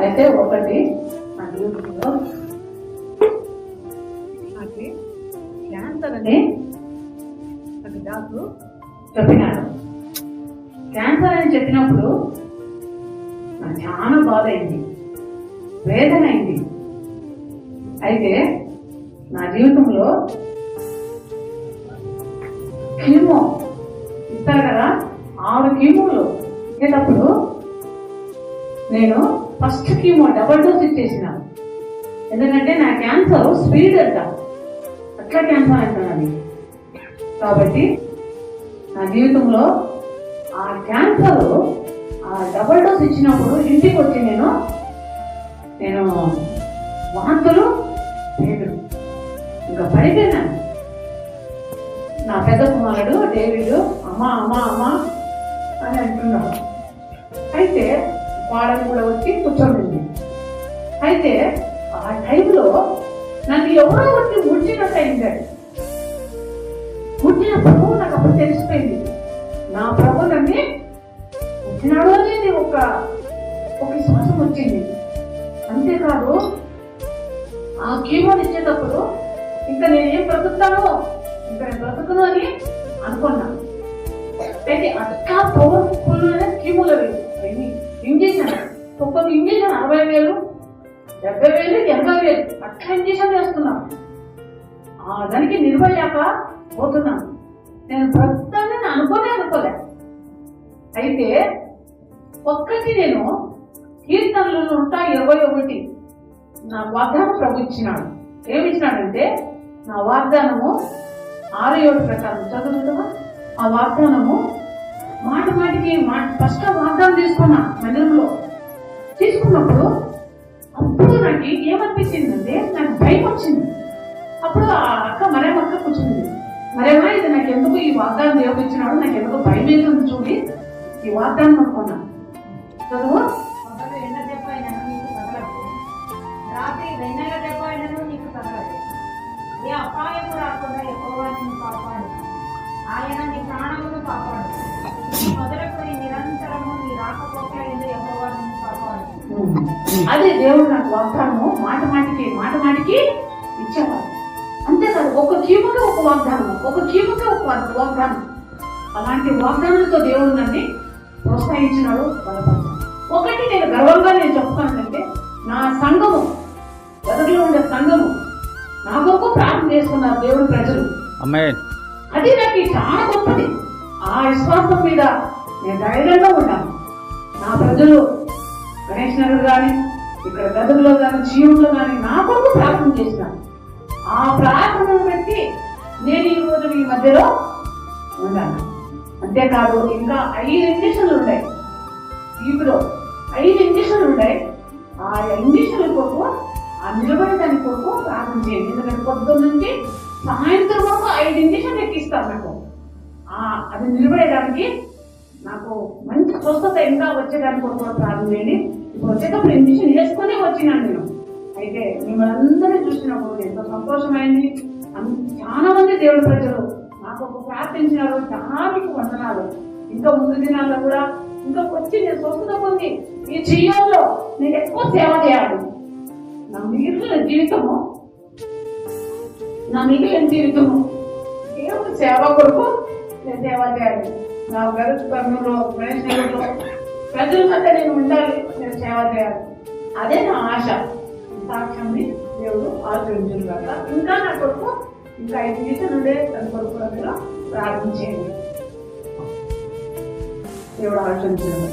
అయితే ఒకటి నా జీవితంలో నాకు క్యాన్సర్ అని ఒక డాక్టర్ చెప్పినాడు. క్యాన్సర్ అని చెప్పినప్పుడు నాకు చాలా బాధ అయింది, వేదన అయింది. అయితే నా జీవితంలో కీమో ఇస్తారు కదా, 6 కీమోలు ఇచ్చేటప్పుడు నేను ఫస్ట్ కీమో డబల్ డోస్ ఇచ్చేసిన. ఎందుకంటే నా క్యాన్సర్ స్పీడ్ అంట, అట్లా క్యాన్సర్ అంటున్నది. కాబట్టి నా జీవితంలో ఆ క్యాన్సర్ ఆ డబల్ డోస్ ఇచ్చినప్పుడు ఇంటికి వచ్చి నేను వాంతులు పేదలు ఇంకా పడిపోయినాను. నా పెద్ద కుమారుడు డేవిడ్ అమ్మా అమ్మా అమ్మా అని అంటున్నాడు. అయితే వాడని కూడా వచ్చి కూర్చోండి. అయితే ఆ టైంలో నన్ను ఎవరో వచ్చి ముడిచినట్టు అయింది. ముట్టినప్పుడు నాకు అప్పుడు తెలిసిపోయింది నా ప్రభు నన్ను ముట్టినాడు అనేది ఒక విశ్వాసం వచ్చింది. అంతేకాదు ఆ కీమోని ఇచ్చేటప్పుడు ఇంకా నేనేం బ్రతుకుతానో, ఇంకా నేను బ్రతుకును అని అనుకున్నా. అయితే అట్లా పవర్ఫుల్ కీమోలో ఇంజక్షన్, ఒక్కొక్క ఇంజక్షన్ 60,000, 70,000, 80,000 అట్లా ఇంజక్షన్ చేస్తున్నా. దానికి నిలబడలేక పోతున్నాను. నేను బ్రతుకుతానని అనుకోలే. అయితే ఒక్కటి నేను కీర్తనలు 121 నా వాగ్దానం ప్రభు ఇచ్చినాడు. ఏమి ఇచ్చినాడంటే నా వాగ్దానము 6:7 ప్రకారం చదువుతుందా. ఆ వాగ్దానము మాటికి ఫస్ట్ వాగ్దానం తీసుకున్నా మందిరంలో. తీసుకున్నప్పుడు అప్పుడు నాకు ఏమనిపించిందంటే నాకు భయం వచ్చింది. అప్పుడు ఆ అక్క మరేమక్క కూర్చుంది. మరేమా ఇది నాకు ఎందుకు ఈ వాగ్దానం దేవుడు ఇచ్చినాడు, నాకు ఎందుకు భయం వేస్తుంది చూడి ఈ వాగ్దానం అనుకున్నా. చదువు. రాత్రి వెన్నెల దెబ్బ అయినను నీకు తగలదు, ఏ అపాయము రాకుండా యెహోవా నిన్ను కాపాడు. ఆయన నీ ప్రాణమును కాపాడు. నీ మొదలుకొని నిరంతరము నీ రాకపోకల యందు యెహోవా నిన్ను కాపాడు. అదే దేవుడు నాకు వాగ్దానము మాటికి ఇచ్చేవాడు. అంతేకాదు ఒక కీముకే ఒక వాగ్దానము, ఒక కీముకే ఒక వాగ్దానం. అలాంటి వాగ్దానాలతో దేవుడు నన్ను ప్రోత్సహించినాడు, బలపరిచాడు. ఒకటి నేను గర్వంగా చెప్తానంటే నా సంఘము, గదులో ఉండే సంఘము నా కొరకు ప్రార్థన చేస్తున్నారు దేవుడి ప్రజలు. అది నాకు చాలా గొప్పది. ఆ విశ్వాసం మీద నేను ధైర్యంగా ఉన్నాను. నా ప్రజలు గణేష్ నగర్ కానీ, ఇక్కడ గదుల్లో కానీ, జీవుల్లో కానీ నా కొరకు ప్రార్థన చేసినాను. ఆ ప్రార్థనను బట్టి నేను ఈ రోజు మీ మధ్యలో ఉన్నాను. అంతేకాదు ఇంకా 5 ఇంజక్షన్లు ఉన్నాయి. ఇప్పుడు 5 ఇంజక్షన్లు ఉన్నాయి. ఆ ఇంజక్షన్ల కొరకు, ఆ నిలబడే దాని కొరకు ప్రార్థన చేయండి. ఎందుకంటే పొద్దున్న నుంచి సాయంత్రం వరకు 5 ఇంజక్షన్లు ఎక్కిస్తాను నాకు. అది నిలబడేదానికి నాకు మంచి స్వస్థత ఇంకా వచ్చేదానికి కొరకు ప్రార్థన చేయండి. ఇప్పుడు వచ్చేటప్పుడు ఇంజక్షన్ వేసుకొని వచ్చినాను నేను. అయితే మిమ్మల్ని అందరినీ చూసినప్పుడు ఎంతో సంతోషమైంది. చాలా మంది దేవుడి ప్రజలు నాకు ప్రార్థించినారు. చాలా మీకు వందనాలు. ఇంకా ముందు దినాల్లో కూడా ఇంకా వచ్చి నేను స్వస్థత పొంది ఈ జీవితంలో నేను ఎక్కువ సేవ చేయాలి. నా మిగిలిన జీవితము దేవుడి సేవ కొరకు నేను సేవ చేయాలి. నా కర్నూలు, గణేష్ నగర్లో ప్రజల మధ్య నేను ఉండాలి, నేను సేవ చేయాలి. అదే నా ఆశ. సాక్ష్యాన్ని దేవుడు ఆచరించారు కదా. ఇంకా నా కొరకు ఇంకా 5 నిమిషాలు ఉండే తన కొరకు ప్రార్థన చేయండి. దేవుడు ఆచరించారు.